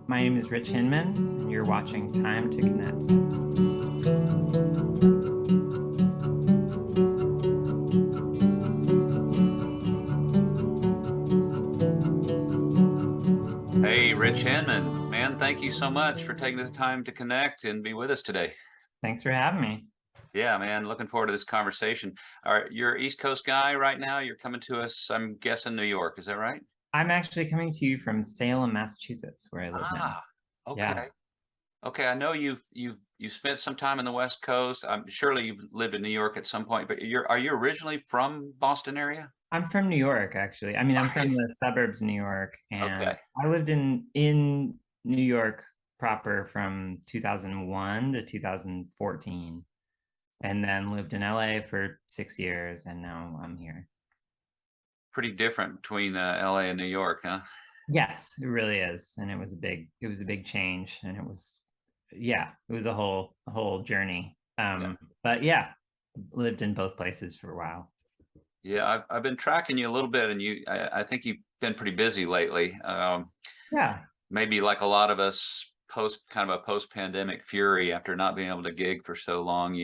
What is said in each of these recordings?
My name is Rich Hinman, and you're watching Time to Connect. Hey, Rich Hinman, man, thank you so much for taking the time to connect and be with us today. Thanks for having me. Yeah, man, looking forward to this conversation. All right, you're East Coast guy right now. You're coming to us, I'm guessing New York. Is that right? I'm actually coming to you from Salem, Massachusetts, where I live now. Ah, Yeah. okay. Okay, I know you've spent some time in the West Coast. Surely you've lived in New York at some point, but are you originally from Boston area? I'm from New York, actually. I mean, I'm Are you? from the suburbs of New York, and Okay. I lived in New York proper from 2001 to 2014, and then lived in LA for 6 years, and now I'm here. Pretty different between LA and New York, huh? Yes, it really is, and it was a big change, and it was a whole journey. Yeah. But yeah, lived in both places for a while. Yeah, I've been tracking you a little bit, and I think you've been pretty busy lately. Yeah, Maybe like a lot of us, kind of a post-pandemic fury after not being able to gig for so long.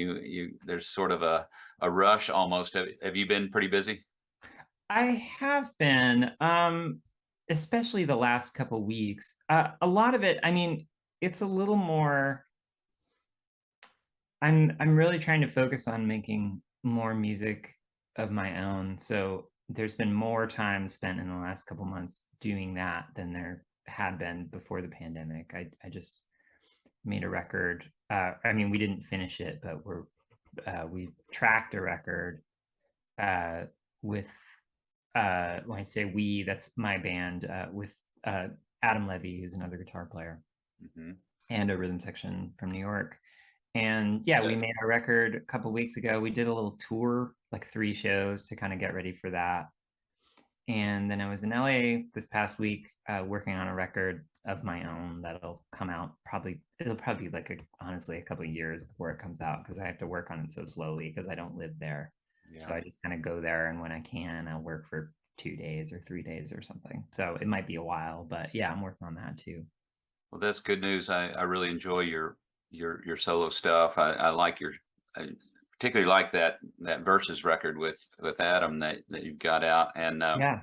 There's sort of a rush almost. Have you been pretty busy? I have been, especially the last couple weeks. A lot of it, I mean, it's a little more. I'm really trying to focus on making more music of my own. So there's been more time spent in the last couple months doing that than there had been before the pandemic. I just made a record. I mean, we didn't finish it, but we tracked a record uh, with when I say we, that's my band with uh, Adam Levy, who's another guitar player Hmm. and a rhythm section from New York. And yeah, we Good. made our record a couple weeks ago. We did a little tour, like 3 shows to kind of get ready for that. And then I was in LA this past week working on a record of my own that'll come out probably, it'll probably be like honestly a couple of years before it comes out because I have to work on it so slowly because I don't live there. So Yeah. I just kind of go there, and when I can, I'll work for 2 days or 3 days or something. So it might be a while, but yeah, I'm working on that too. Well, that's good news. I really enjoy your solo stuff. I like I particularly like that versus record with Adam that you've got out. And Yeah.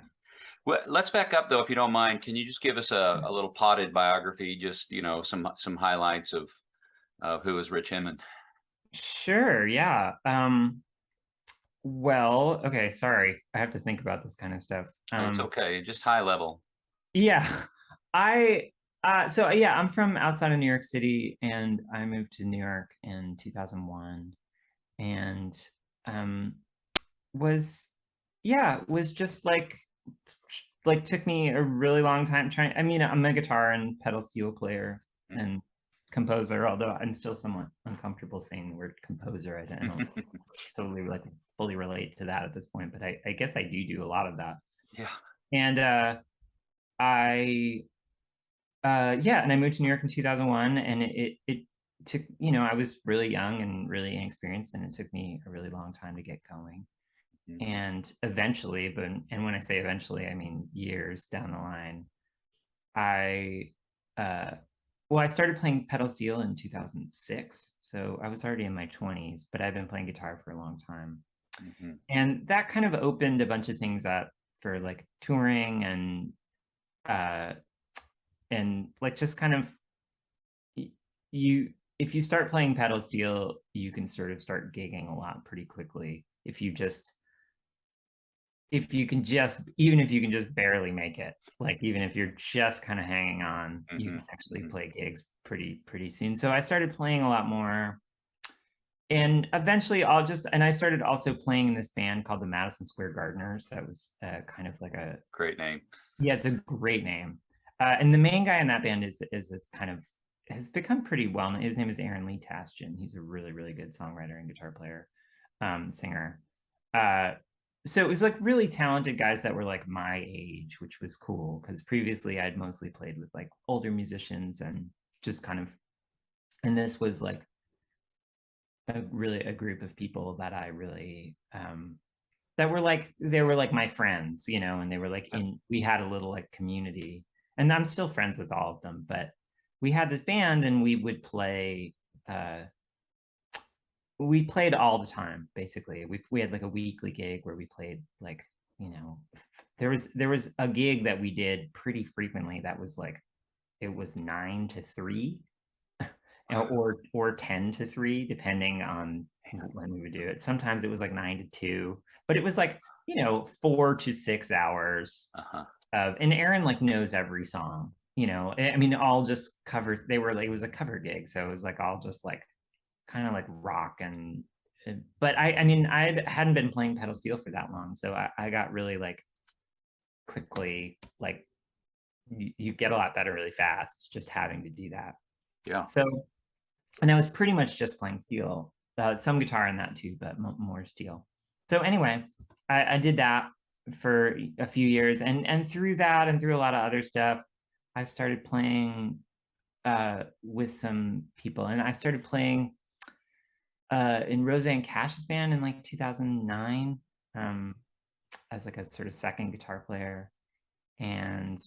well, let's back up though, if you don't mind. Can you just give us a little potted biography, just some highlights of who is Rich Hinman? Sure. Yeah. Well, okay, sorry. I have to think about this kind of stuff. Oh, it's okay, just high level. Yeah. I so yeah, I'm from outside of New York City, and I moved to New York in 2001, and um was yeah, was just like took me a really long time trying. I mean, I'm a guitar and pedal steel player and composer, although I'm still somewhat uncomfortable saying the word composer. I don't totally like fully relate to that at this point, but I guess I do a lot of that. Yeah. And I yeah, and I moved to New York in 2001, and it took, I was really young and really inexperienced, and it took me a really long time to get going. Mhm. And eventually, and when I say eventually, I mean years down the line, I uh well, I started playing pedal steel in 2006, so I was already in my 20s, but I've been playing guitar for a long time. Mhm. And that kind of opened a bunch of things up for like touring uh and like just kind of you if you start playing pedal steel, you can sort of start gigging a lot pretty quickly if you can just even if you can just barely make it, like even if you're just kind of hanging on, you can Mhm. actually Mhm. play gigs pretty soon. So I started playing a lot more, and eventually I started also playing in this band called the Madison Square Gardeners. That was kind of like a Great name. yeah, it's a great name. And the main guy in that band is kind of has become pretty well known. His name is Aaron Lee Tasjan. He's a really good songwriter and guitar player, singer. Uh, so it was like really talented guys that were like my age, which was cool because previously I'd mostly played with like older musicians and just kind of, and this was like a group of people that I really that were like they were like my friends, and they were like Uh, we had a little like community, and I'm still friends with all of them, but we had this band and we would play, we played all the time, basically. We had like a weekly gig where we played like, you know, there was a gig that we did pretty frequently that was like, it was 9 to 3 or 10 to 3, depending on when we would do it. Sometimes it was like 9 to 2, but it was like, you know, 4 to 6 hours of, and Aaron like knows every song, you know. I mean, all just covered, they were like, it was a cover gig, so it was like all just like kind of like rock. And but I mean, I hadn't been playing pedal steel for that long, so I got really like quickly like you get a lot better really fast just having to do that. Yeah. So, and I was pretty much just playing steel, some guitar in that too, but more steel. So anyway, I did that for a few years, and through that and through a lot of other stuff, I started playing with some people, and I started playing in Rosanne Cash's band in like 2009 as like a sort of second guitar player. And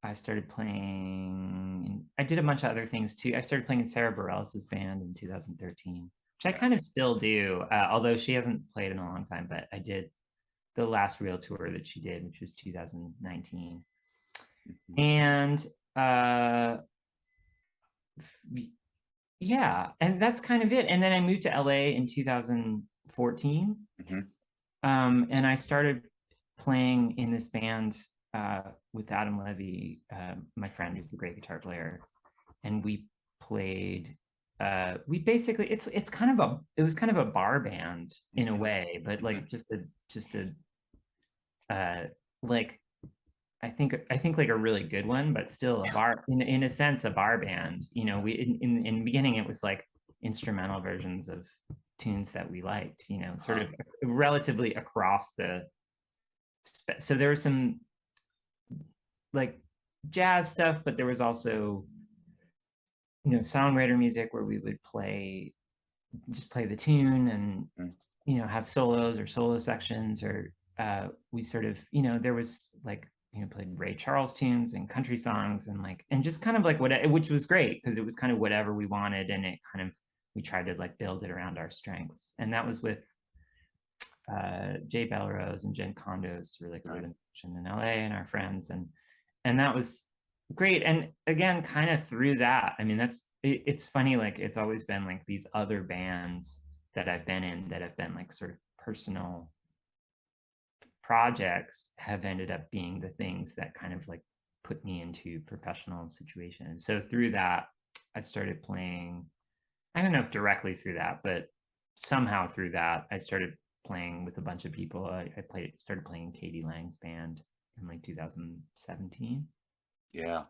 I started playing, I did a bunch of other things too. I started playing in Sara Bareilles' band in 2013, which I kind of still do, although she hasn't played in a long time, but I did the last real tour that she did, which was 2019. And yeah, and that's kind of it. And then I moved to LA in 2014. And I started playing in this band with Adam Levy, my friend who's the great guitar player. And we played, we basically, it was kind of a bar band in a way, but like just a like, I think like a really good one, but still a bar, in a sense, a bar band. You know, we in the beginning it was like instrumental versions of tunes that we liked, you know, sort of relatively across the. So there was some like jazz stuff, but there was also, you know, songwriter music where we would just play the tune and, you know, have solos or solo sections, or we sort of, you know, there was like, you know, played Ray Charles tunes and country songs and like, and just kind of like which was great because it was kind of whatever we wanted, and it kind of, we tried to like build it around our strengths. And that was with Jay Belrose and Jen Condos, who were like a rhythm section in LA, and our friends, and that was great. And again, kind of through that, I mean, it's funny, like it's always been like these other bands that I've been in that have been like sort of personal projects have ended up being the things that kind of like put me into professional situations. So through that, I started playing, I don't know if directly through that, but somehow through that, I started playing with a bunch of people. I started playing Katie Lang's band in like 2017. Yeah.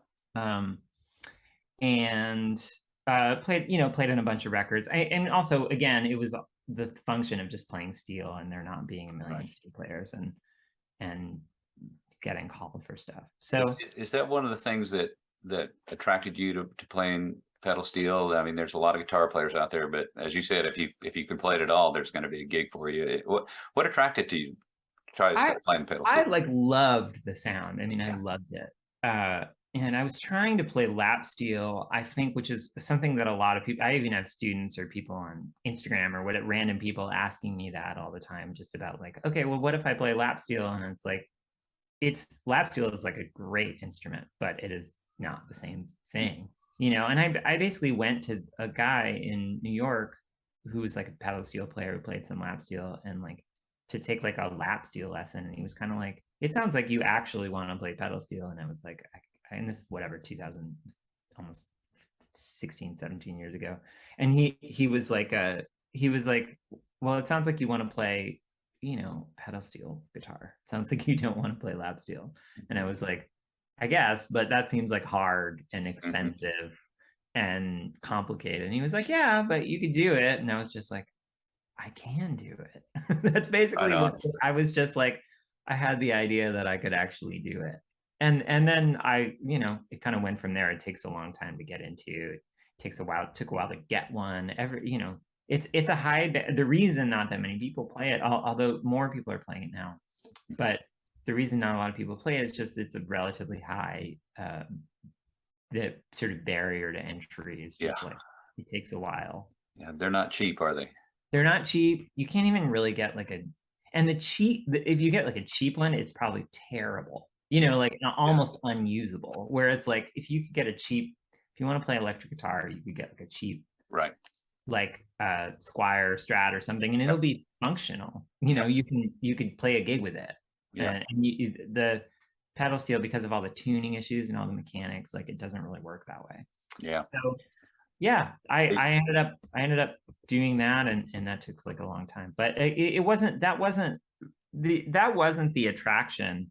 And played in a bunch of records. And also, again, it was the function of just playing steel and there not being a million steel players and getting called for stuff. So is that one of the things that attracted you to playing pedal steel? I mean, there's a lot of guitar players out there, but as you said, if you can play it at all, there's going to be a gig for you. What attracted you to try to start playing pedal steel? I like loved the sound. I mean, I loved it. And I was trying to play lap steel, I think, which is something that a lot of people, I even have students or people on Instagram or random people asking me that all the time, just about like, okay, well, what if I play lap steel? And it's like, lap steel is like a great instrument, but it is not the same thing, you know. And I basically went to a guy in New York who was like a pedal steel player who played some lap steel, and like to take like a lap steel lesson, and he was kind of like, it sounds like you actually want to play pedal steel. And I was like, and this whatever 2000, almost 16 17 years ago, and he was like well, it sounds like you want to play, you know, pedal steel guitar. Sounds like you don't want to play lap steel. And I was like, I guess, but that seems like hard and expensive and complicated. And he was like, yeah, but you could do it. And I was just like, I can do it. That's basically what I was just like, I had the idea that I could actually do it. And then I, you know, it kind of went from there. It takes a long time to get into. It takes a while. It took a while to get one. You know, it's a high. The reason not that many people play it, although more people are playing it now, but the reason not a lot of people play it is just it's a relatively high the sort of barrier to entry is just like, it takes a while. Yeah, they're not cheap, are they? They're not cheap. You can't even really get like and if you get like a cheap one, it's probably terrible, like almost unusable. Where it's like, if you could get if you want to play electric guitar, you could get like a cheap, Right. like Squire Strat or something, and it'll be functional. You could play a gig with it. And the pedal steel, because of all the tuning issues and all the mechanics, like it doesn't really work that way. Yeah. So yeah, I ended up doing that, and that took like a long time. But that wasn't the attraction,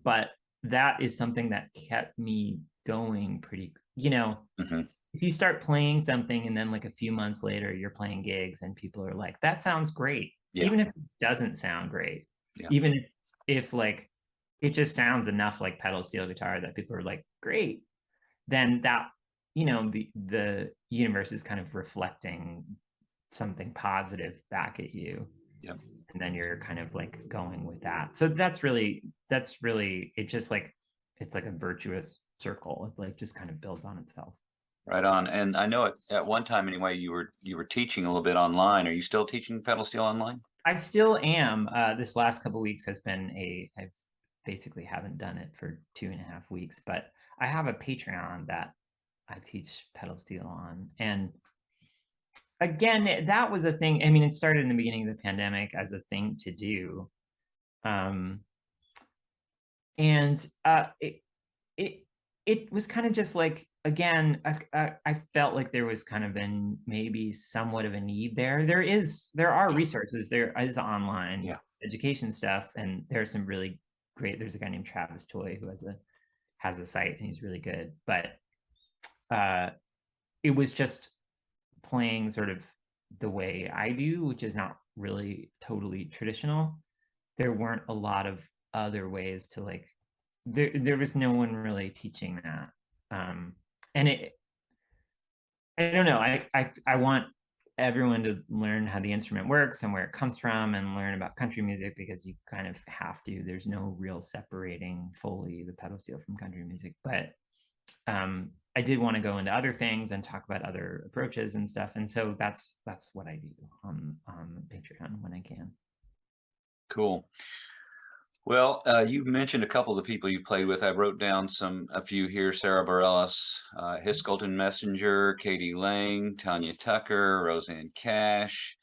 but that is something that kept me going pretty, if you start playing something and then like a few months later you're playing gigs and people are like, that sounds great. Even if it doesn't sound great, even if like it just sounds enough like pedal steel guitar that people are like, great, then that, the universe is kind of reflecting something positive back at you. Yep. And then you're kind of like going with that. So that's really it, just like it's like a virtuous circle. It like just kind of builds on itself. Right on. And I know at one time anyway, you were teaching a little bit online. Are you still teaching pedal steel online? I still am. This last couple of weeks has been I've basically haven't done it for 2.5 weeks, but I have a Patreon that I teach pedal steel on. And again, that was a thing. I mean, it started in the beginning of the pandemic as a thing to do. And it was kind of just like, again, I felt like there was kind of been maybe somewhat of a need there. There are resources, there is online education stuff, and there's some really great, there's a guy named Travis Toy who has a site, and he's really good. But it was just playing sort of the way I do, which is not really totally traditional. There weren't a lot of other ways to like, there was no one really teaching that. And I don't know, I want everyone to learn how the instrument works and where it comes from, and learn about country music, because you kind of have to. There's no real separating fully the pedal steel from country music. But I did want to go into other things and talk about other approaches and stuff. And so that's what I do on Patreon when I can. Cool. Well, you mentioned a couple of the people you played with. I wrote down a few here: Sara Bareilles, Hiskelton Messenger, Katie Lang, Tanya Tucker, Rosanne Cash,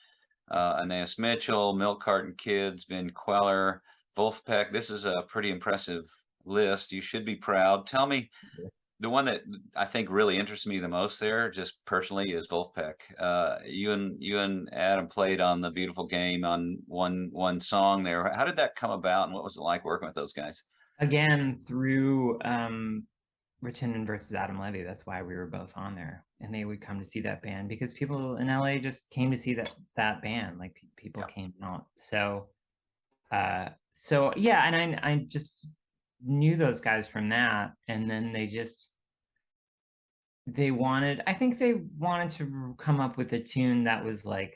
Anaïs Mitchell, Carton Kids, Ben Kweller, Vulfpeck. This is a pretty impressive list. You should be proud. Tell me, the one that I think really interests me the most there, just personally, is Vulfpeck. You and Adam played on The Beautiful Game on one song there. How did that come about, and what was it like working with those guys? Again, through Rich Hinman versus Adam Levy. That's why we were both on there, and they would come to see that band because people in LA just came to see that band. Like people came out. So yeah, and I just knew those guys from that, and then I think they wanted to come up with a tune that was like,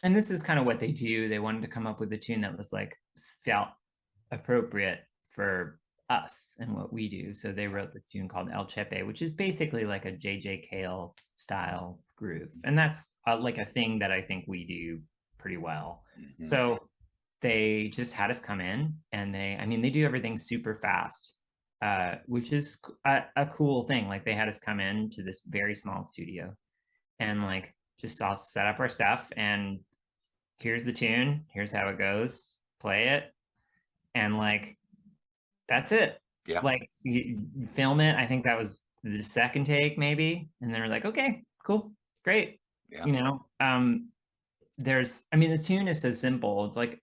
and this is kind of what they do, they wanted to come up with a tune that was like, felt appropriate for us and what we do. So they wrote this tune called El Chepe, which is basically like a JJ Cale style groove, and that's like a thing that I think we do pretty well. So they just had us come in, and they do everything super fast, which is a cool thing. Like they had us come in to this very small studio and like just all set up our stuff, and here's the tune, here's how it goes, play it, and like that's it. Like you film it. I think that was the second take maybe, and they're like, okay, cool, great. The tune is so simple. It's like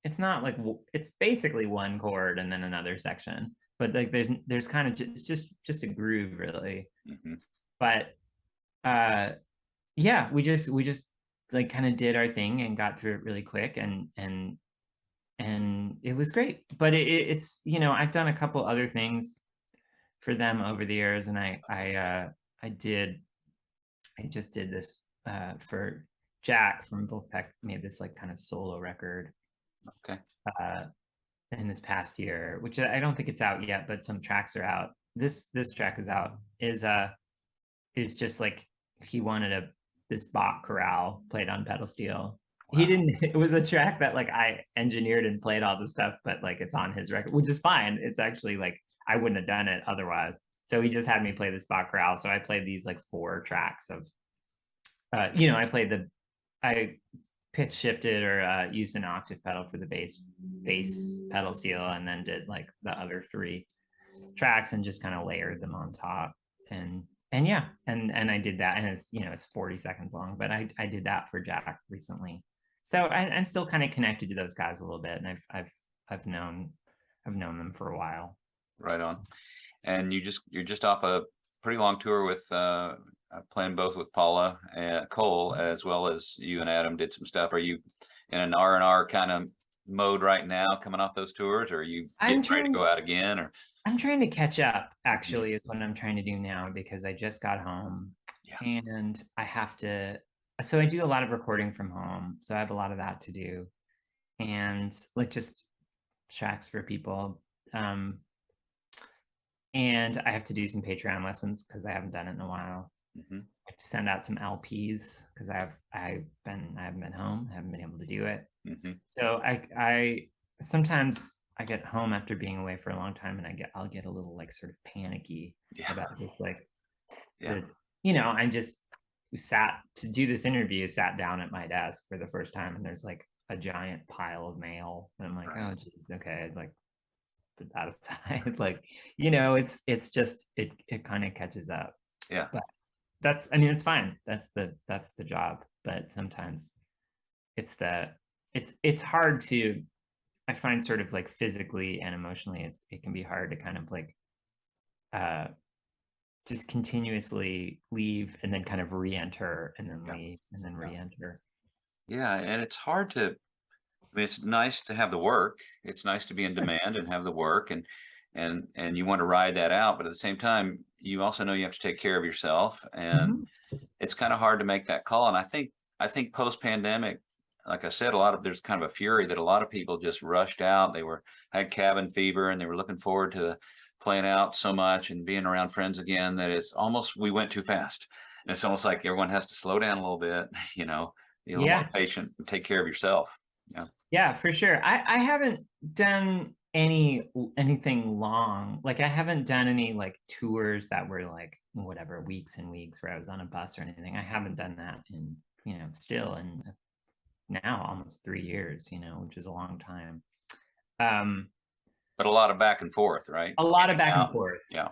it's not like, it's basically one chord and then another section, but like there's kind of just a groove really. But yeah, we just like kind of did our thing and got through it really quick, and it was great. But it's I've done a couple other things for them over the years, and I just did this for Jack from Vulfpeck, made this like kind of solo record in this past year, which I don't think it's out yet, but some tracks are out this track is out is just like he wanted this Bach chorale played on pedal steel. He Wow. didn't, it was a track that like I engineered and played all the stuff, but like it's on his record, which is fine. It's actually like I wouldn't have done it otherwise. So he just had me play this Bach chorale. So I played these like 4 tracks of I played I pitch shifted or used an octave pedal for the bass pedal steel, and then did like the other 3 tracks and just kind of layered them on top. And yeah, and I did that, and it's 40 seconds long, but I did that for Jack recently. So I'm still kind of connected to those guys a little bit, and I've known them for a while. Right on. And you're just off a pretty long tour with playing both with Paula and Cole, as well as you and Adam did some stuff. Are you in an R&R kind of mode right now, coming off those tours, or are you getting ready to go out again? Or I'm trying to catch up, actually, is what I'm trying to do now, because I just got home and I have to. So I do a lot of recording from home, so I have a lot of that to do, and like just tracks for people. And I have to do some Patreon lessons because I haven't done it in a while. I have to send out some LPs because I haven't been home, I haven't been able to do it. So I sometimes I get home after being away for a long time, and I'll get a little like sort of panicky about this, like I just sat to do this interview, sat down at my desk for the first time, and there's like a giant pile of mail, and I'm like, oh geez, okay, like put that aside. Like, it's just it kind of catches up. But it's fine. That's the job. But sometimes it's hard to, I find, sort of like physically and emotionally, it can be hard to kind of like just continuously leave and then kind of re-enter and then leave and then re-enter. Yeah, and it's hard to, I mean, it's nice to have the work. It's nice to be in demand and have the work, and you want to ride that out, but at the same time, you also know you have to take care of yourself, and it's kind of hard to make that call. And I think post-pandemic, like I said, there's kind of a fury that a lot of people just rushed out. They had cabin fever, and they were looking forward to playing out so much and being around friends again, that it's almost, we went too fast. And it's almost like everyone has to slow down a little bit, be a little more patient and take care of yourself. Yeah, for sure. I haven't done anything long. Like I haven't done any like tours that were like whatever, weeks and weeks where I was on a bus or anything. I haven't done that in, still in now almost 3 years, which is a long time. But a lot of back and forth, right? A lot of back and forth. Yeah.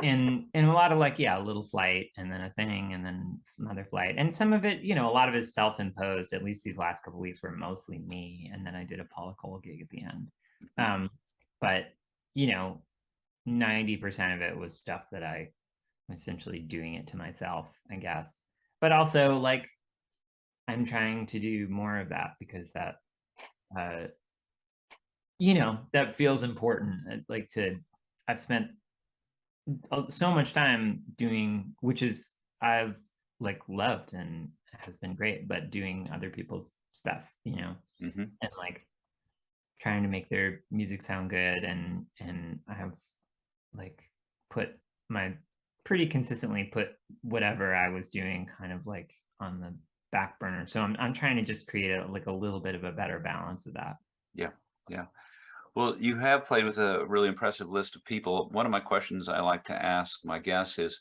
And a lot of like, a little flight and then a thing and then another flight. And some of it, a lot of it is self-imposed. At least these last couple of weeks were mostly me. And then I did a Paula Cole gig at the end. But 90% of it was stuff that I essentially doing it to myself, I guess. But also like I'm trying to do more of that because that that feels important. Like I've spent so much time doing, which is I've like loved and has been great, but doing other people's stuff, and like trying to make their music sound good, and I have like pretty consistently put whatever I was doing kind of like on the back burner. So I'm trying to just create a little bit of a better balance of that. Yeah. Well, you have played with a really impressive list of people. One of my questions I like to ask my guests is,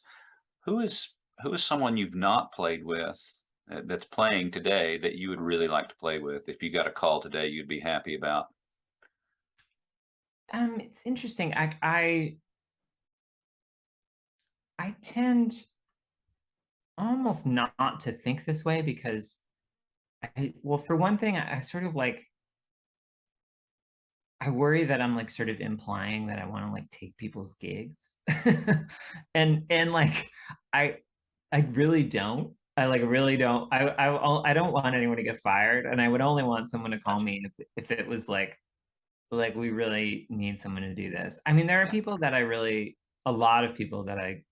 who is someone you've not played with that's playing today that you would really like to play with? If you got a call today, you'd be happy about. It's interesting. I tend almost not to think this way because well, for one thing, I sort of like, I worry that I'm like sort of implying that I want to like take people's gigs. and like I really don't. I like really don't. I don't want anyone to get fired, and I would only want someone to call me if it was like we really need someone to do this. I mean, there are people that a lot of people that I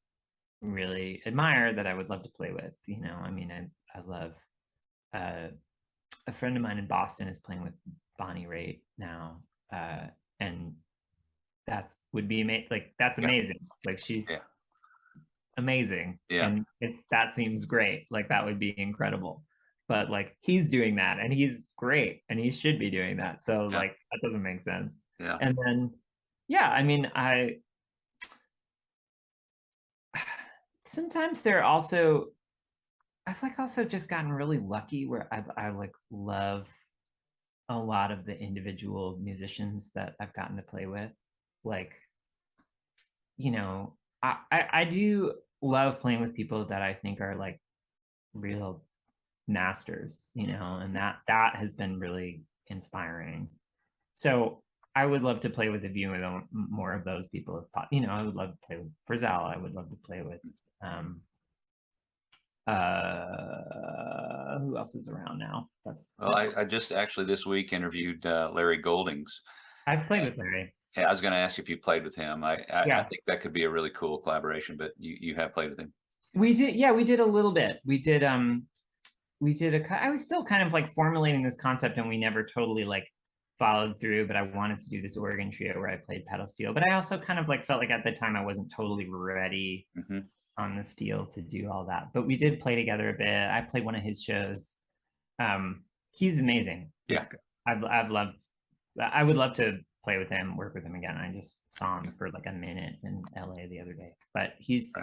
really admire that I would love to play with. I mean, I love a friend of mine in Boston is playing with Bonnie Raitt now, and would be amazing. Like, that's amazing. Like, she's amazing. Yeah. And that seems great. Like, that would be incredible. But like, he's doing that and he's great and he should be doing that. So like, that doesn't make sense. Yeah. And then, I mean, sometimes they're also, I've like also just gotten really lucky where I like love a lot of the individual musicians that I've gotten to play with. Like, you know, I do love playing with people that I think are like real masters, you know, and that has been really inspiring. So I would love to play with a few of them, more of those people. You know, I would love to play with Frizzell. I would love to play with who else is around now? Well, I just actually this week interviewed Larry Goldings. I've played with Larry. Yeah, I was going to ask you if you played with him. I think that could be a really cool collaboration, but you have played with him. We did, we did a little bit. We did I was still kind of like formulating this concept and we never totally like followed through, but I wanted to do this organ trio where I played pedal steel. But I also kind of like felt like at the time I wasn't totally ready on the steel to do all that. But we did play together a bit. I played one of his shows. He's amazing. I would love to play with him, work with him again. I just saw him for like a minute in LA the other day, but he's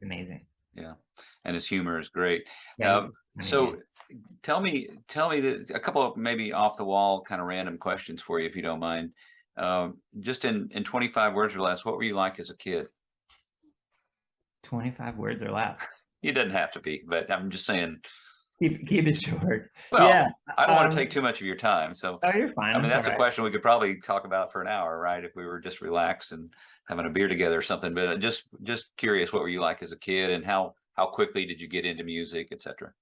amazing. Yeah, and his humor is great. So tell me a couple of maybe off the wall kind of random questions for you, if you don't mind. Just in 25 words or less, what were you like as a kid? 25 words or less. It doesn't have to be, but I'm just saying. Keep it short. Well, I don't want to take too much of your time. So you're fine. I mean, that's a question we could probably talk about for an hour, right? If we were just relaxed and having a beer together or something. But just curious, what were you like as a kid, and how quickly did you get into music, etc.?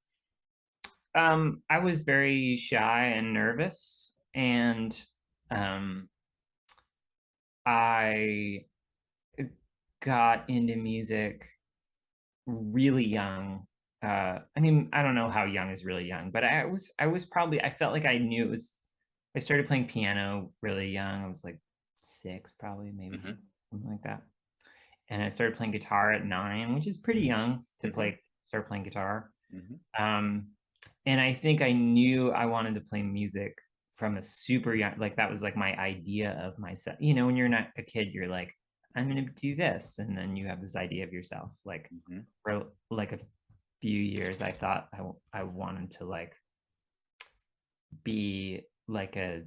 I was very shy and nervous, and I got into music really young. I mean, I don't know how young is really young, but I was probably, I felt like I knew it was, I started playing piano really young. I was like 6, probably, maybe something like that. And I started playing guitar at 9, which is pretty young to start playing guitar. And I think I knew I wanted to play music from a super young, like that was like my idea of myself. You know, when you're not a kid, you're like, I'm going to do this. And then you have this idea of yourself. Like for like a few years, I thought I wanted to like be like a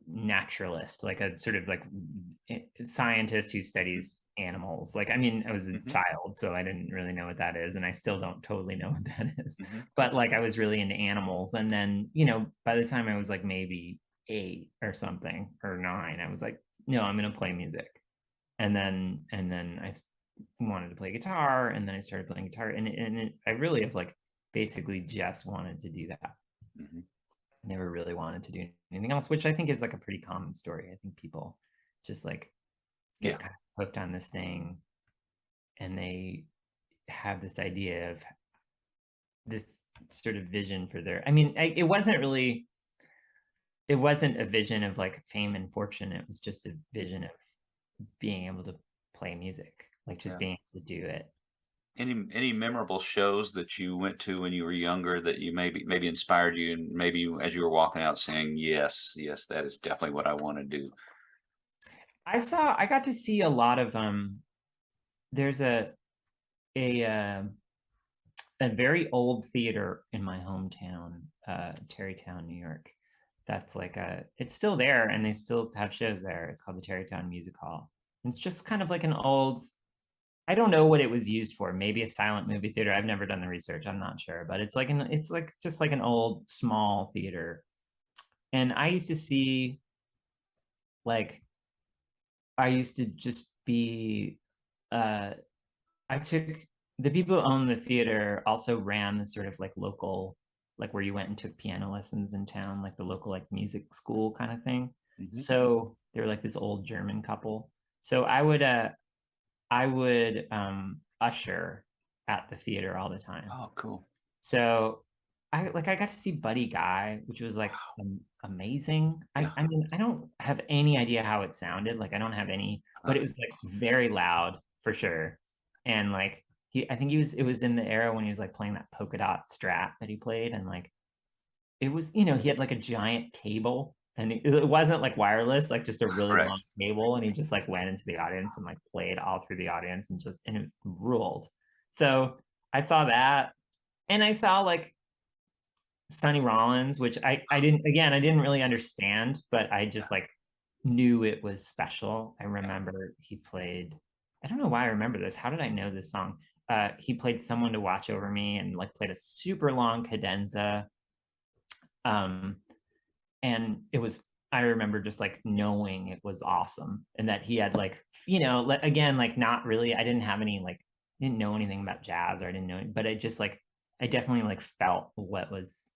naturalist, like a sort of like scientist who studies animals. Like, I mean, I was a child, so I didn't really know what that is, and I still don't totally know what that is. But like, I was really into animals, and then, you know, by the time I was like maybe 8 or something, or 9, I was like, no, I'm gonna play music. And then I wanted to play guitar, and then I started playing guitar, and I really have like basically just wanted to do that. Never really wanted to do anything else, which I think is like a pretty common story. I think people just like get kind of hooked on this thing, and they have this idea of this sort of vision for their, I mean, it wasn't a vision of like fame and fortune. It was just a vision of being able to play music, like just being able to do it. Any memorable shows that you went to when you were younger that you maybe inspired you, and maybe you, as you were walking out, saying, yes, that is definitely what I want to do? I got to see a lot of there's a very old theater in my hometown, Tarrytown, New York. That's like it's still there, and they still have shows there. It's called the Tarrytown Music Hall. And it's just kind of like an old, I don't know what it was used for. Maybe a silent movie theater. I've never done the research. I'm not sure, but it's like just like an old small theater. And I used to see, like, I used to just be, I took, the people who owned the theater also ran the sort of like local, like where you went and took piano lessons in town, like the local like music school kind of thing. So they were like this old German couple. So I would usher at the theater all the time. Oh, cool. So I got to see Buddy Guy, which was like amazing. Yeah. I mean, I don't have any idea how it sounded. Like I don't have any, but it was like very loud for sure. And like I think it was in the era when he was like playing that polka dot Strat that he played, and like it was, he had like a giant cable, and it wasn't like wireless, like just a really Right. long cable, and he just like went into the audience and like played all through the audience and it ruled. So I saw that, and I saw like Sonny Rollins, which I didn't really understand, but I just like knew it was special. I remember he played, I don't know why I remember this. How did I know this song? He played Someone to Watch Over Me and like played a super long cadenza. Um, and it was, I remember just like knowing it was awesome, and that he had like, again, like not really, I didn't have any like, didn't know anything about jazz, or I didn't know, but I just like, I definitely like felt what was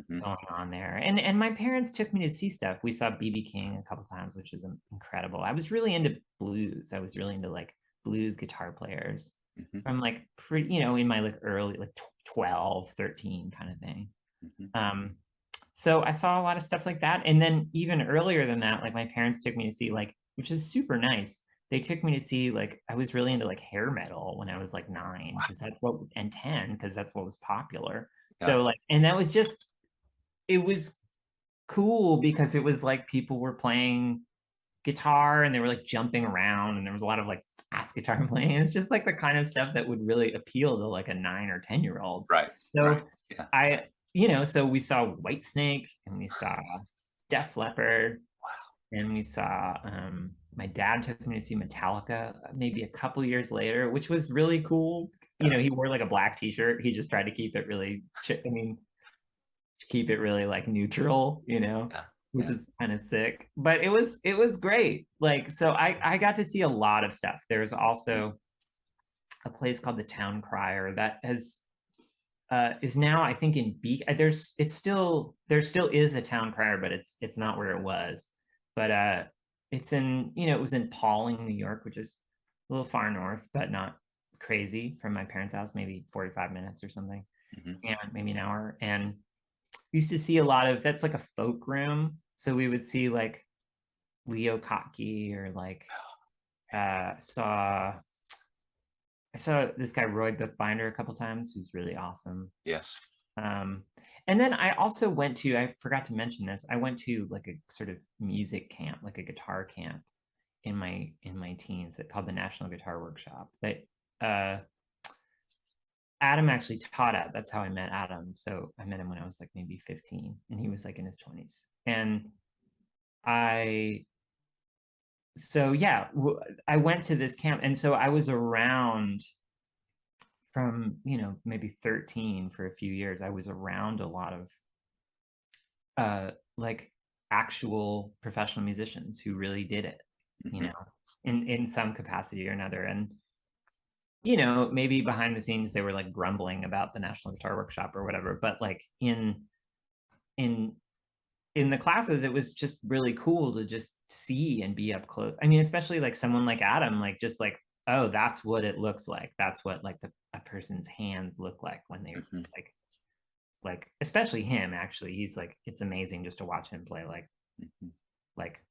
going on there. And my parents took me to see stuff. We saw BB King a couple times, which was incredible. I was really into blues. I was really into like blues guitar players from like pretty, in my like early like 12, 13 kind of thing. So I saw a lot of stuff like that. And then even earlier than that, like my parents took me to see like, which is super nice. They took me to see like, I was really into like hair metal when I was like 9, because that's what, and 10, because that's what was popular. Yeah. So like, and that was just, it was cool because it was like people were playing guitar and they were like jumping around, and there was a lot of like fast guitar playing. It's just like the kind of stuff that would really appeal to like a 9 or 10-year-old. Right. So Right. Yeah. so we saw Whitesnake, and we saw Def Leppard, and we saw my dad took me to see Metallica maybe a couple years later, which was really cool. He wore like a black t-shirt. He just tried to keep it really, keep it really like neutral, Yeah. which Yeah. is kind of sick. But it was great. Like, so I got to see a lot of stuff. There's also a place called the Town Crier that is now, I think, in Beak. There still is a Town Crier, but it's not where it was. But it's in, it was in Pawling, New York, which is a little far north, but not crazy from my parents' house, maybe 45 minutes or something, and maybe an hour. And we used to see a lot of, that's like a folk room. So we would see like Leo Kottke, or like I saw this guy Roy Bookbinder a couple times, who's really awesome. Yes. And then I also went to, I forgot to mention this, I went to like a sort of music camp, like a guitar camp in my teens, that called the National Guitar Workshop, that Adam actually taught at. That's how I met Adam. So I met him when I was like maybe 15, and he was like in his 20s. And I, so yeah, I went to this camp, and so I was around from, maybe 13 for a few years. I was around a lot of like actual professional musicians who really did it, in some capacity or another. And maybe behind the scenes they were like grumbling about the National Guitar Workshop or whatever, but like in the classes, it was just really cool to just see and be up close. I mean, especially like someone like Adam, like just like, oh, that's what it looks like. That's what like a person's hands look like when they like, especially him, actually. He's like, it's amazing just to watch him play like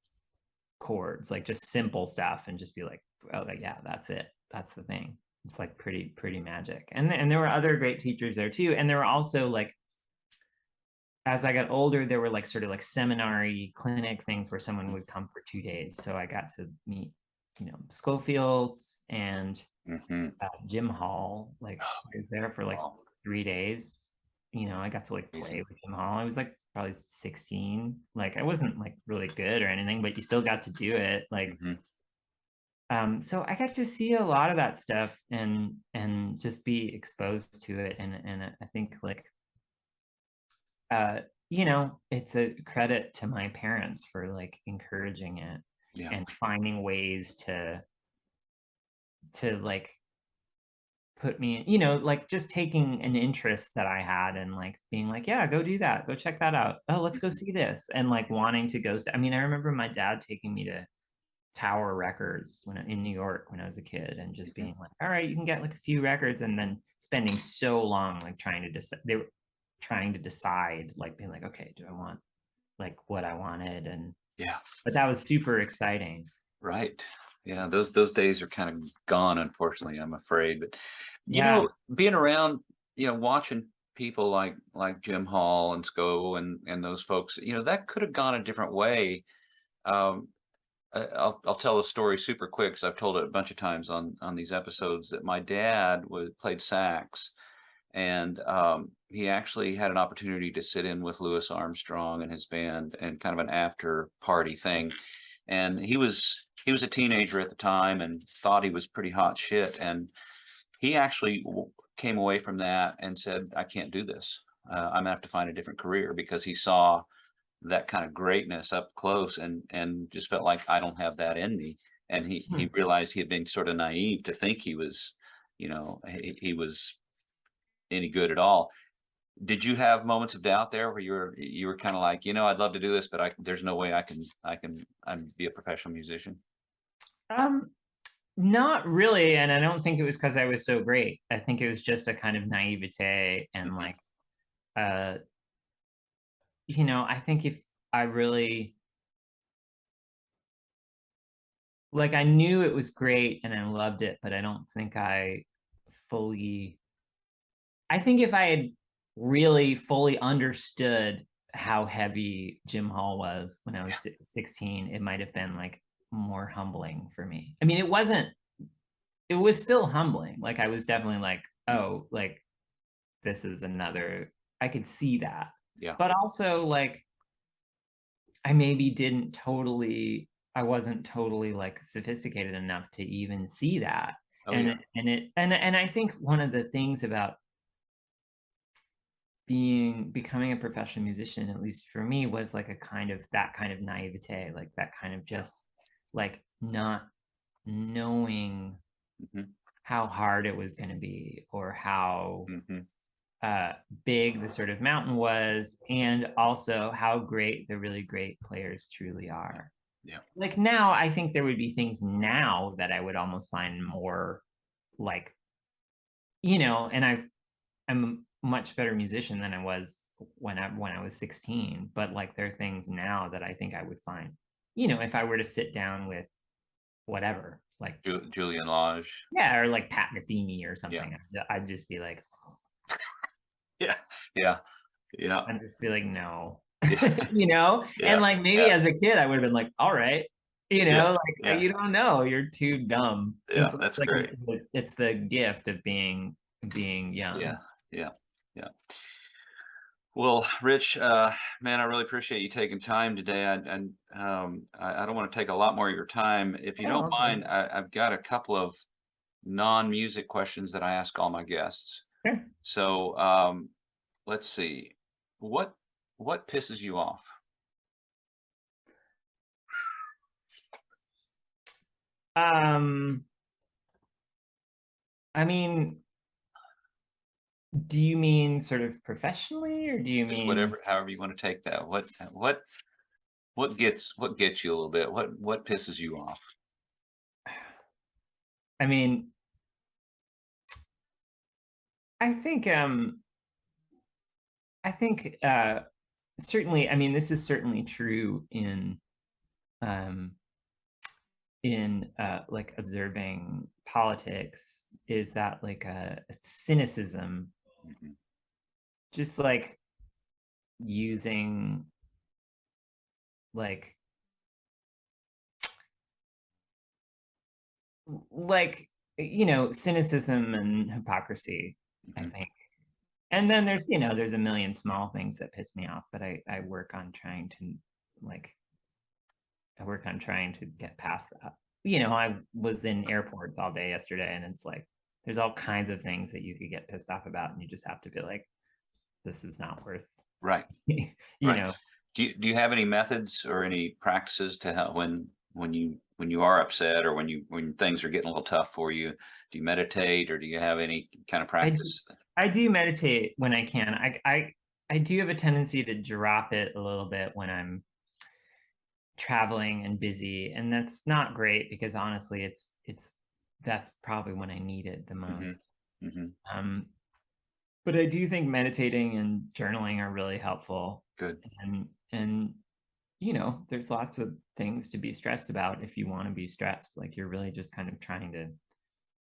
chords, like just simple stuff, and just be like, oh yeah, that's it. That's the thing. It's like pretty magic. And there were other great teachers there too. And there were also like, as I got older, there were like sort of like seminary clinic things where someone would come for 2 days. So I got to meet, Schofields and Jim Hall. Like I was there for like 3 days. I got to like play with Jim Hall. I was like probably 16. Like I wasn't like really good or anything, but you still got to do it. Like, so I got to see a lot of that stuff and just be exposed to it. And I think like, it's a credit to my parents for like encouraging it and finding ways to like put me in, like just taking an interest that I had and like being like, yeah, go do that, go check that out, oh, let's go see this, and like wanting to go. I mean, I remember my dad taking me to Tower Records in New York when I was a kid, and just being like, all right, you can get like a few records, and then spending so long like trying to decide. trying to decide, like being like, okay, do I want like what I wanted? And Yeah. but that was super exciting. Right. Yeah, those days are kind of gone, unfortunately, I'm afraid. But Yeah. being around, watching people like Jim Hall and Sco and those folks, that could have gone a different way. Um, I'll tell a story super quick because I've told it a bunch of times on these episodes that my dad played sax, and he actually had an opportunity to sit in with Louis Armstrong and his band and kind of an after party thing. And he was a teenager at the time and thought he was pretty hot shit. And he actually came away from that and said, "I can't do this. I'm gonna have to find a different career," because he saw that kind of greatness up close and just felt like I don't have that in me. And he Hmm. realized he had been sort of naive to think he was, he was any good at all. Did you have moments of doubt there where you were kind of like, I'd love to do this, but there's no way I'd be a professional musician? Um, Not really, and I don't think it was because I was so great. I think it was just a kind of naivete and Mhm. like, uh, I think if I really like, I knew it was great and I loved it, but I don't think I fully. I think if I had really fully understood how heavy Jim Hall was when I was 16, it might have been like more humbling for me. I mean, it was still humbling. Like, I was definitely like, Mm. oh, like, this is another, I could see that. Yeah. But also, like, I maybe didn't totally, I wasn't totally like sophisticated enough to even see that. Oh And yeah. and I think one of the things about becoming a professional musician, at least for me, was like a kind of that kind of naivete, like that kind of Yeah. just like not knowing Hmm. how hard it was going to be or how Hmm. uh, big the sort of mountain was, and also how great the really great players truly Yeah. are. Yeah. Like now, I think there would be things now that I would almost find more like, and I'm a much better musician than I was when I was 16. But like there are things now that I think I would find, if I were to sit down with whatever, like Julian Lage. yeah, or like Pat Metheny or Yeah. something, I'd just be like, Yeah. Yeah. Yeah. I'd just be like, no, Yeah. and Yeah. like maybe Yeah. as a kid, I would have been like, all right, Yeah. like Yeah. you don't know, you're too dumb. Yeah. That's Like great. it's the gift of being young. Yeah. Yeah. Yeah. Well, Rich, man, I really appreciate you taking time today. I don't want to take a lot more of your time. If you Oh, don't okay. mind, I've got a couple of non-music questions that I ask all my guests. Sure. So, let's see. What what pisses you off? Um, I mean, do you mean sort of professionally, or do you Just mean? whatever, however you want to take that. What gets you a little bit? What pisses you off? I mean, I think I think certainly. I mean, this is certainly true um in like observing politics, is that like a cynicism, Mhm. just like using like like cynicism and hypocrisy, I Mhm. think. And then there's a million small things that piss me off, but I work on trying to like I work on trying to get past that. I was in airports all day yesterday, and it's like there's all kinds of things that you could get pissed off about, and you just have to be like, this is not worth, Right. you Right. know. Do you have any methods or any practices to help when you are upset or when things are getting a little tough for you? Do you meditate or do you have any kind of I practice? I do meditate when I can. I do have a tendency to drop it a little bit when I'm traveling and busy, and that's not great because honestly, it's that's probably when I need it the Mhm. most. Mhm. Um, But I do think meditating and journaling are really helpful. Good. And you know, there's lots of things to be stressed about if you want to be stressed. Like you're really just kind of trying to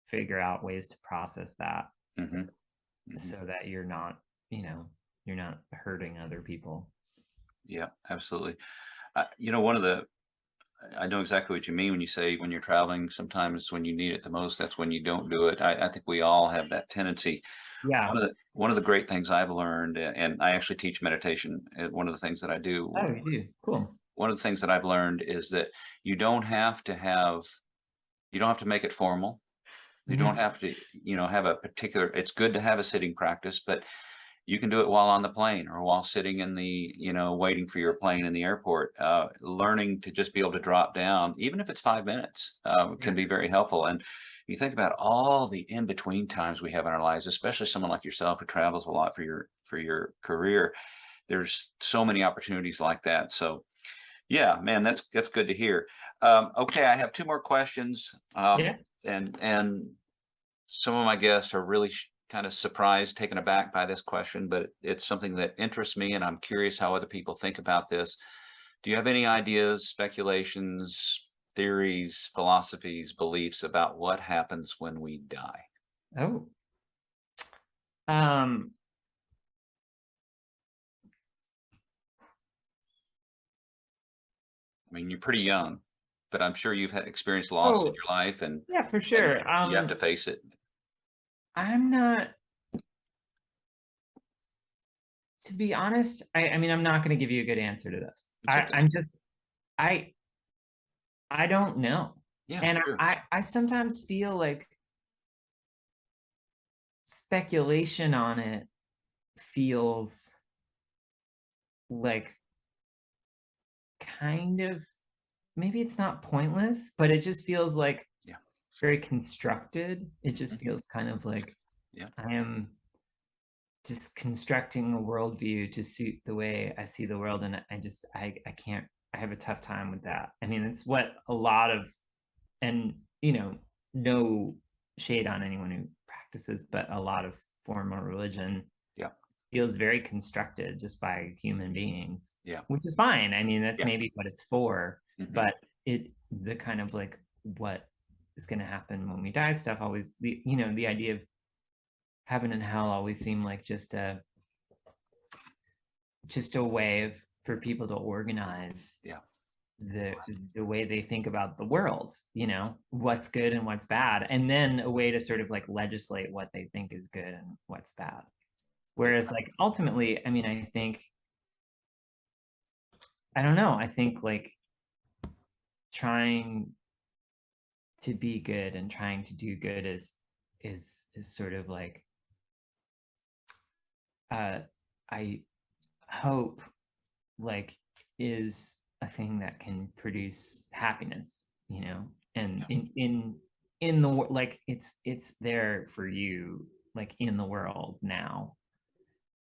figure out ways to process that so that you're not, you know, you're not hurting other people. Yeah, absolutely. You know, I know exactly what you mean when you say when you're traveling, sometimes when you need it the most, that's when you don't do it. I think we all have that tendency. Yeah. One of the great things I've learned, and I actually teach meditation. One of the things that I do, Oh, you do. Cool. one of the things that I've learned is that you don't have to have, you don't have to make it formal. You don't have to, you know, have a particular, it's good to have a sitting practice, but you can do it while on the plane or while sitting in the, you know, waiting for your plane in the airport. Learning to just be able to drop down, even if it's 5 minutes, can be very helpful. And you think about all the in-between times we have in our lives, especially someone like yourself who travels a lot for your career. There's so many opportunities like that. So yeah, man, that's good to hear. Okay, I have two more questions. Yeah. And some of my guests are really kind of surprised, taken aback by this question, but it's something that interests me, and I'm curious how other people think about this. Do you have any ideas, speculations, theories, philosophies, beliefs about what happens when we die? Oh. Um, I mean, you're pretty young, but I'm sure you've had experienced loss in oh, your life, and yeah, for and sure. you have to face it. I'm not, to be honest, I mean, I'm not going to give you a good answer to this. It's okay. I'm just, I, I don't know. Yeah, And sure. I sometimes feel like speculation on it feels like kind of, maybe it's not pointless, but it just feels like Yeah. very constructed. It just Mhm. feels kind of like Yeah. I am just constructing a worldview to suit the way I see the world. And I can't, I have a tough time with that. I mean, it's what a lot of, and, you know, no shade on anyone who practices, but a lot of formal religion Yeah. feels very constructed just by human beings, Yeah. which is fine. I mean, that's Yeah. maybe what it's for, Mhm. but the kind of like what is going to happen when we die stuff always, you know, the idea of heaven and hell always seem like just a way of for people to organize Yeah. the way they think about the world, you know, what's good and what's bad, and then a way to sort of like legislate what they think is good and what's bad. Whereas like ultimately, I mean, I think, I don't know, I think like trying to be good and trying to do good is sort of like I hope like is a thing that can produce happiness, you know, and Yeah. in the like it's there for you, like in the world now.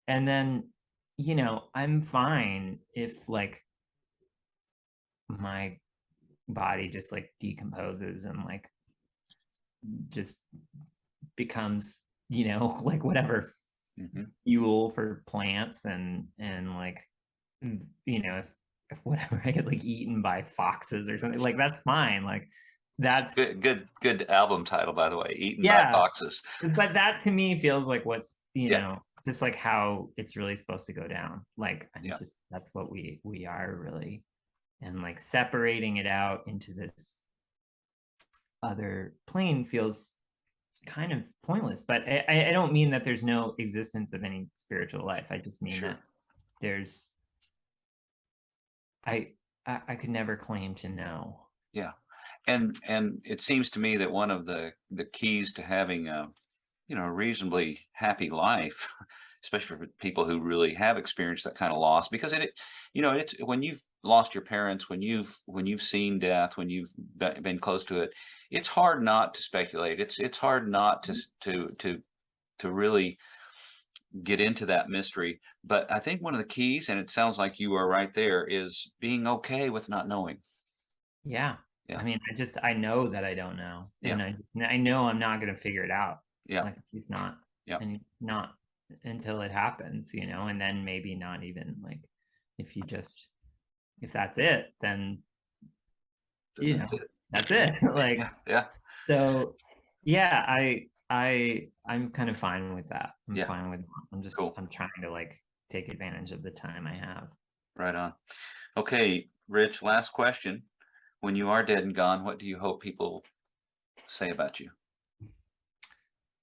And then, you know, I'm fine if like my body just like decomposes and like just becomes, you know, like whatever Mhm. fuel for plants and like, you know, if whatever I get like eaten by foxes or something, like that's fine. Like that's, Good album title, by the way, Eaten by yeah. Foxes. But that to me feels like what's, you Yeah. know, just like how it's really supposed to go down. Like I'm Yeah. just, that's what we are really. And like separating it out into this other plane feels kind of pointless. But I don't mean that there's no existence of any spiritual life. I just mean that Sure. there's, I I could never claim to know. Yeah. And it seems to me that one of the keys to having a, you know, a reasonably happy life, especially for people who really have experienced that kind of loss, because you know, it's when you've lost your parents, when you've seen death, when you've been close to it, it's hard not to speculate. It's hard not to really get into that mystery. But I think one of the keys, and it sounds like you are right there, is being okay with not knowing. Yeah. I Yeah. mean, I know that I don't know. Yeah. And I know I'm not gonna figure it out. Yeah. Like he's not Yeah. and not. until it happens, you know, and then maybe not even like, if that's it, then, Then you that's know, it. that's it. Like, Yeah, yeah, so yeah, I'm kind of fine with that. I'm yeah. fine with, Cool. I'm trying to like take advantage of the time I have. Right on. Okay, Rich, last question. When you are dead and gone, what do you hope people say about you?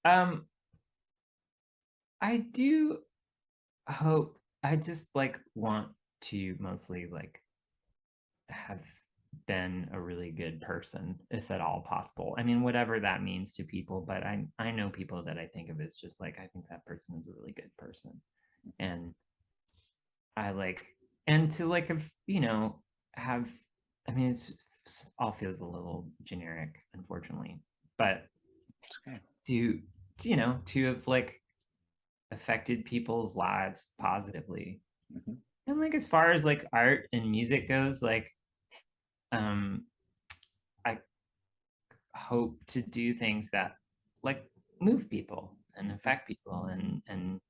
Um, I do hope, I just like want to mostly like have been a really good person, if at all possible. I mean, whatever that means to people, but I know people that I think of as just like, I think that person is a really good person. And I like, and to like have, you know, have, I mean, all feels a little generic, unfortunately, but It's okay. you know, to have like affected people's lives positively. Mhm. And like, as far as like art and music goes, like, um, I hope to do things that like move people and Mhm. affect people, and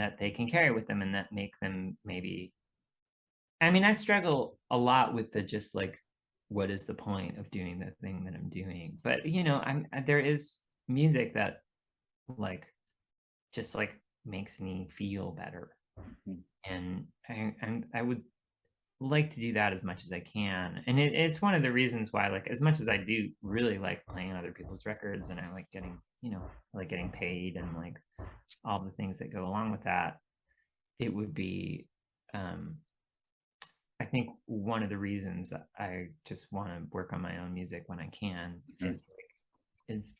that they can carry with them, and that make them maybe, I mean, I struggle a lot with the just like, what is the point of doing the thing that I'm doing? But you know, there is music that like just like makes me feel better, Mhm. and I would like to do that as much as I can. And it's one of the reasons why, like, as much as I do really like playing other people's records, and I like getting, you know, I like getting paid and like all the things that go along with that, it would be, um, I think one of the reasons I just want to work on my own music when I can Mhm. is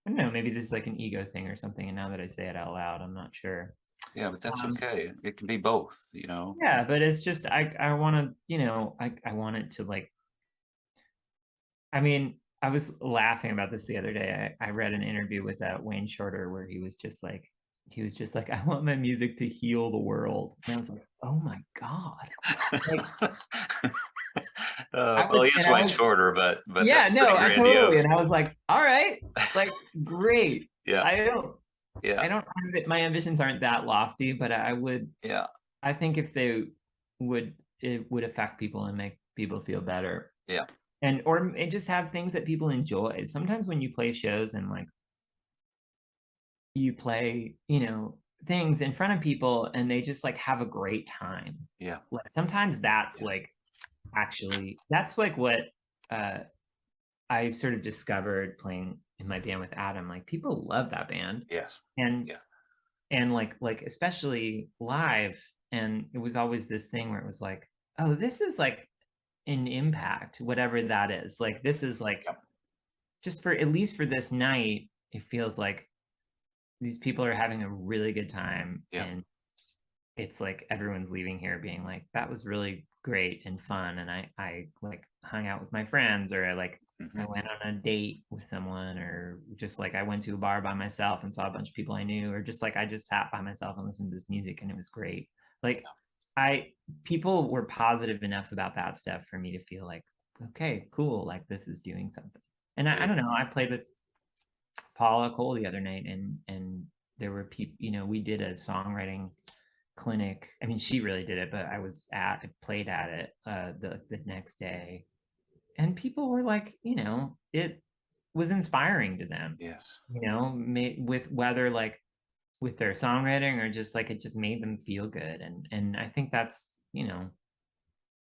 I don't know, maybe this is like an ego thing or something. And now that I say it out loud, I'm not sure. Yeah, but that's Um, okay. It can be both, you know. yeah, but it's just, I want to, you know, I want it to like, I mean, I was laughing about this the other day. I read an interview with Wayne Shorter where he was just like, I want my music to heal the world. And I was like, oh my God. Like, Well, he is I Wayne was, Shorter, but yeah, that's no, pretty I totally. grandiose. And I was like, all right, like, great. Yeah, I don't, yeah, my ambitions aren't that lofty, but yeah, I think if they it would affect people and make people feel better, yeah. and or and just have things that people enjoy. Sometimes when you play shows and like you play, you know, things in front of people and they just like have a great time. Yeah. Like sometimes that's Yes. like, actually, that's like what uh I sort of discovered playing in my band with Adam. Like people love that band, Yes. and Yeah. like especially live. And it was always this thing where it was like, oh, this is like an impact, whatever that is. Like this is like, Yep. just for at least for this night, it feels like these people are having a really good time, Yeah. and it's like everyone's leaving here being like, that was really great and fun, and I like hung out with my friends, or I Hmm. went on a date with someone, or just like I went to a bar by myself and saw a bunch of people I knew, or just like I just sat by myself and listened to this music and it was great. Like I people were positive enough about that stuff for me to feel like, okay, cool, like this is doing something. And I Big. don't know, I played with Paula Cole the other night, and there were people, you know, we did a songwriting clinic. I mean, she really did it, but I played at it the next day, and people were like, you know, it was inspiring to them, Yes. you know, with whether like with their songwriting or just like it just made them feel good, and I think that's, you know,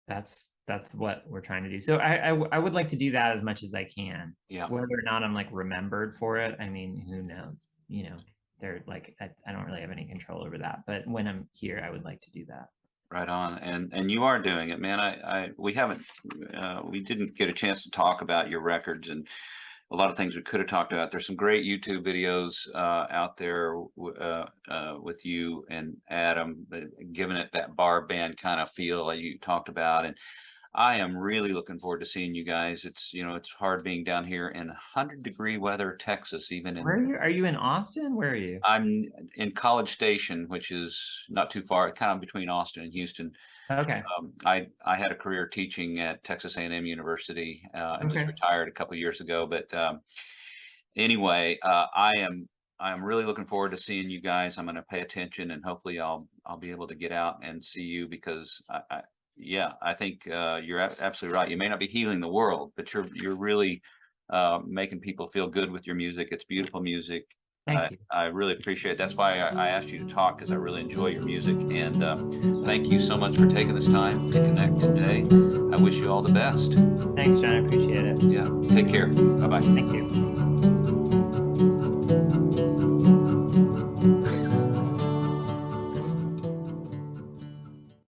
that's what we're trying to do. So I would like to do that as much as I can. Yeah. Whether or not I'm like remembered for it, I mean, who knows? You know, they're like, I don't really have any control over that. But when I'm here, I would like to do that. Right on. And you are doing it, man. We didn't get a chance to talk about your records and a lot of things we could have talked about. There's some great YouTube videos out there with you and Adam, giving it that bar band kind of feel that you talked about. And I am really looking forward to seeing you guys. It's, you know, it's hard being down here in 100-degree weather, Texas, even Where in. are you? Are you in Austin? Where are you? I'm in College Station, which is not too far, kind of between Austin and Houston. Okay. I had a career teaching at Texas A&M University and just Okay. retired a couple years ago. But anyway, I am. I'm really looking forward to seeing you guys. I'm going to pay attention, and hopefully I'll be able to get out and see you, because yeah, I think you're absolutely right. You may not be healing the world, but you're really making people feel good with your music. It's beautiful music. Thank you. I really appreciate it. That's why I asked you to talk, because I really enjoy your music. And thank you so much for taking this time to connect today. I wish you all the best. Thanks, John. I appreciate it. Yeah. Take care. Bye-bye. Thank you.